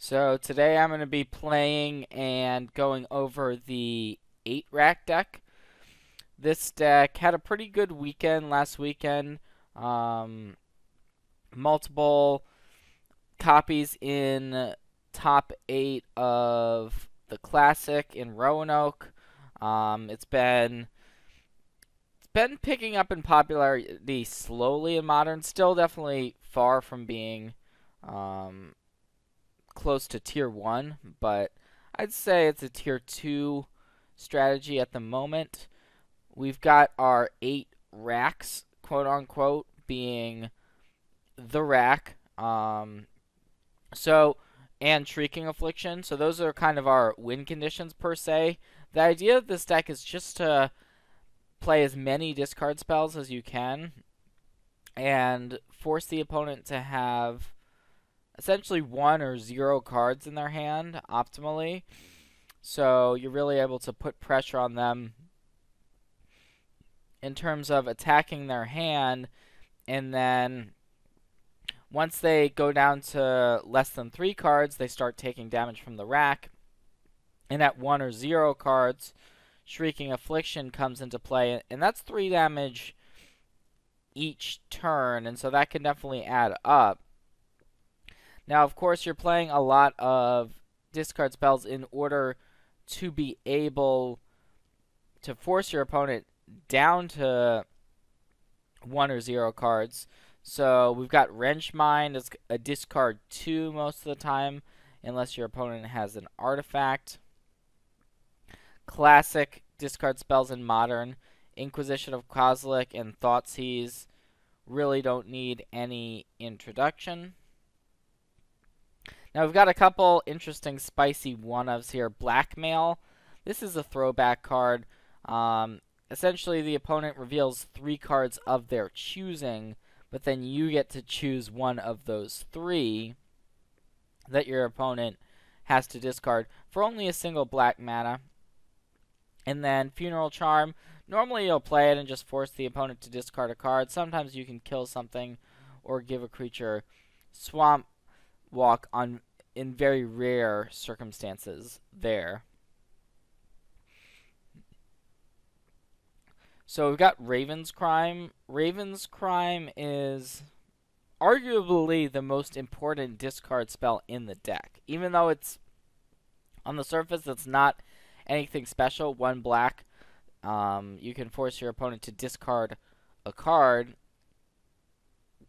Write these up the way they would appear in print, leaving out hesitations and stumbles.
So today I'm going to be playing and going over the 8-rack deck. This deck had a pretty good weekend last weekend. Um, Multiple copies in top 8 of the Classic in Roanoke. It's been picking up in popularity slowly in Modern. Still definitely far from being um, close to tier 1, but I'd say it's a tier 2 strategy at the moment. We've got our 8 racks, quote unquote, being the rack. And Shrieking Affliction. So those are kind of our win conditions per se. The idea of this deck is just to play as many discard spells as you can and force the opponent to have essentially 1 or 0 cards in their hand optimally. So you're really able to put pressure on them in terms of attacking their hand, and then once they go down to less than 3 cards, they start taking damage from the rack. And at 1 or 0 cards, Shrieking Affliction comes into play, and that's 3 damage each turn, and so that can definitely add up. Now, of course, you're playing a lot of discard spells in order to be able to force your opponent down to 1 or 0 cards. So we've got Wrench Mind as a discard 2 most of the time, unless your opponent has an artifact. Classic discard spells in Modern, Inquisition of Kozilek and Thoughtseize really don't need any introduction. Now we've got a couple interesting spicy one-ofs here. Blackmail. This is a throwback card. Essentially, the opponent reveals 3 cards of their choosing, but then you get to choose one of those 3 that your opponent has to discard for only a single black mana. And then Funeral Charm. Normally you'll play it and just force the opponent to discard a card. Sometimes you can kill something or give a creature Swamp Walk in very rare circumstances there. So we've got Raven's Crime. Raven's Crime is arguably the most important discard spell in the deck. Even though it's on the surface it's not anything special, 1 black, you can force your opponent to discard a card.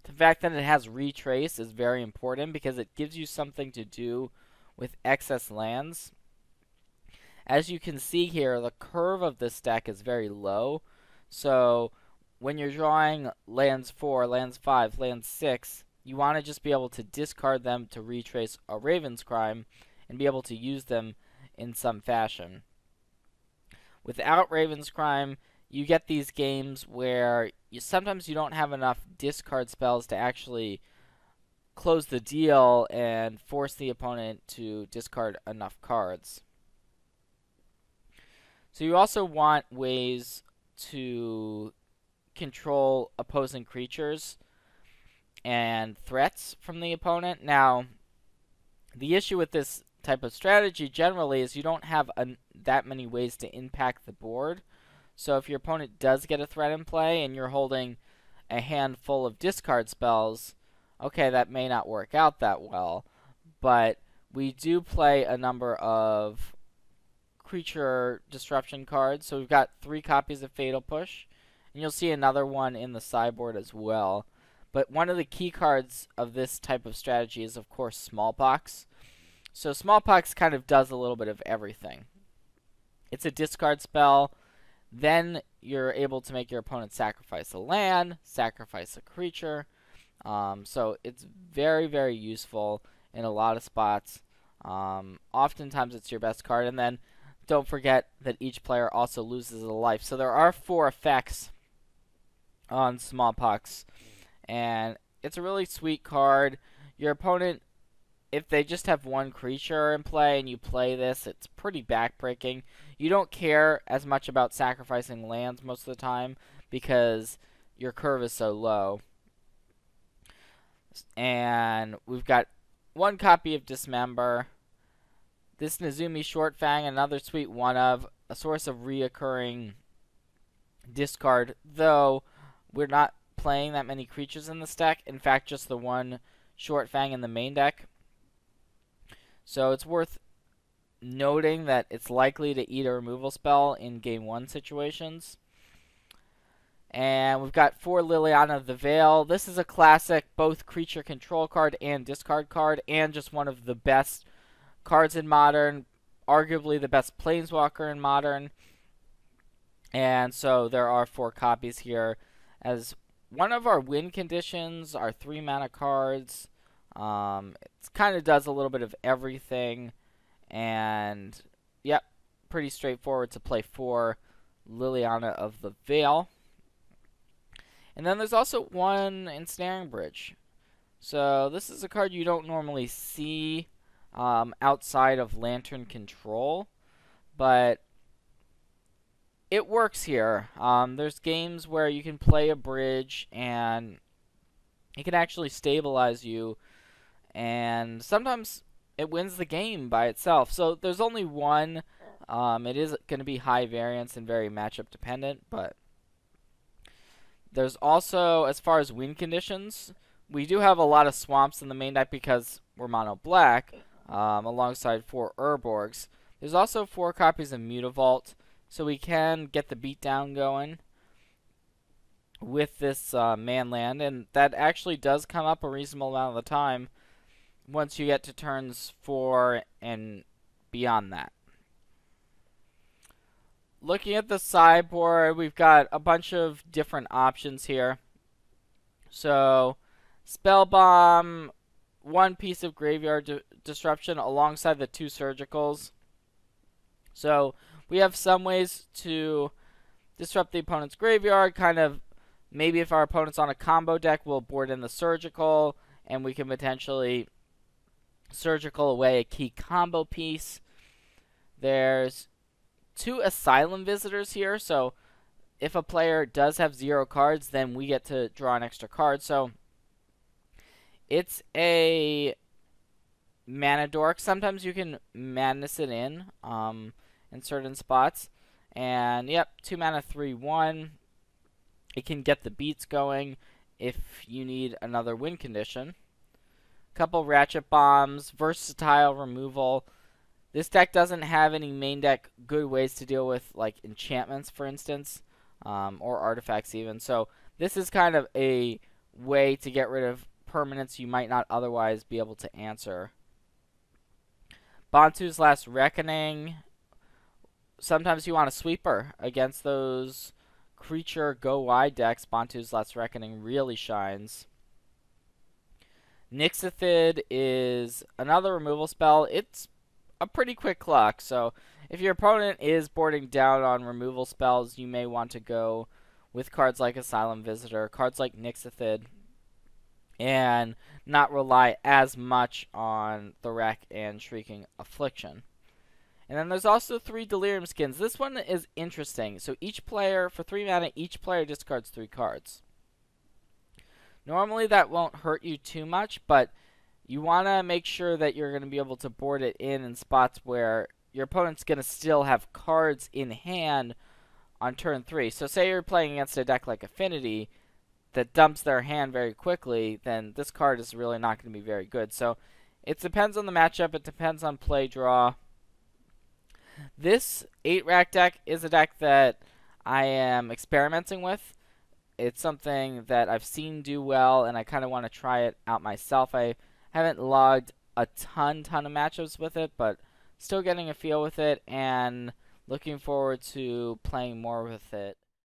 The fact that it has Retrace is very important because it gives you something to do with excess lands. As you can see here, the curve of this deck is very low. So when you're drawing lands 4, lands 5, lands 6, you want to just be able to discard them to retrace a Raven's Crime and be able to use them in some fashion. Without Raven's Crime, you get these games where sometimes you don't have enough discard spells to actually close the deal and force the opponent to discard enough cards. So you also want ways to control opposing creatures and threats from the opponent. Now, the issue with this type of strategy generally is you don't have that many ways to impact the board. So if your opponent does get a threat in play and you're holding a handful of discard spells, okay, that may not work out that well. But we do play a number of creature disruption cards. So we've got 3 copies of Fatal Push, and you'll see another one in the sideboard as well. But one of the key cards of this type of strategy is, of course, Smallpox. So Smallpox kind of does a little bit of everything. It's a discard spell. Then you're able to make your opponent sacrifice a land, sacrifice a creature. So it's very, very useful in a lot of spots. Oftentimes it's your best card. And then don't forget that each player also loses a life. So there are 4 effects on Smallpox. And it's a really sweet card. Your opponent, if they just have 1 creature in play and you play this, it's pretty backbreaking. You don't care as much about sacrificing lands most of the time because your curve is so low. And we've got one copy of Dismember. This Nezumi Short Fang, another sweet one of, a source of reoccurring discard, though we're not playing that many creatures in this deck. In fact, just the one Short Fang in the main deck. So it's worth noting that it's likely to eat a removal spell in game 1 situations. And we've got 4 Liliana the Veil. This is a classic, both creature control card and discard card, and just one of the best cards in Modern, arguably the best planeswalker in Modern. And so there are 4 copies here. As one of our win conditions, our 3 mana cards. It kind of does a little bit of everything. And, yep, pretty straightforward to play 4 Liliana of the Veil. And then there's also 1 Ensnaring Bridge. So this is a card you don't normally see outside of Lantern Control, but it works here. There's games where you can play a bridge and it can actually stabilize you, and sometimes it wins the game by itself. So there's only 1. It is going to be high variance and very matchup dependent, but there's also, as far as win conditions, we do have a lot of swamps in the main deck because we're mono black, alongside 4 Urborgs. There's also 4 copies of Mutavault, so we can get the beatdown going with this man land, and that actually does come up a reasonable amount of the time once you get to turns 4 and beyond that. Looking at the sideboard, we've got a bunch of different options here. So, Spellbomb, 1 piece of Graveyard Disruption alongside the 2 Surgicals. So, we have some ways to disrupt the opponent's graveyard. Kind of, maybe if our opponent's on a combo deck, we'll board in the Surgical, and we can potentially Surgical away a key combo piece. There's 2 Asylum Visitors here, so if a player does have 0 cards, then we get to draw an extra card. So it's a mana dork. Sometimes you can madness it in certain spots. And yep, 2 mana 3/1. It can get the beats going if you need another win condition. Couple Ratchet Bombs, versatile removal. This deck doesn't have any main deck good ways to deal with, like, enchantments, for instance, or artifacts even. So this is kind of a way to get rid of permanents you might not otherwise be able to answer. Bantu's Last Reckoning. Sometimes you want a sweeper against those creature go-wide decks. Bantu's Last Reckoning really shines. Nixithid is another removal spell. It's a pretty quick clock, so if your opponent is boarding down on removal spells, you may want to go with cards like Asylum Visitor, cards like Nixithid, and not rely as much on the Wreck and Shrieking Affliction. And then there's also 3 Delirium Skins. This one is interesting. So each player, for 3 mana, each player discards 3 cards. Normally that won't hurt you too much, but you want to make sure that you're going to be able to board it in spots where your opponent's going to still have cards in hand on turn 3. So say you're playing against a deck like Affinity that dumps their hand very quickly, then this card is really not going to be very good. So it depends on the matchup. It depends on play draw. This 8-rack deck is a deck that I am experimenting with. It's something that I've seen do well, and I kind of want to try it out myself. I haven't logged a ton of matchups with it, but still getting a feel with it and looking forward to playing more with it.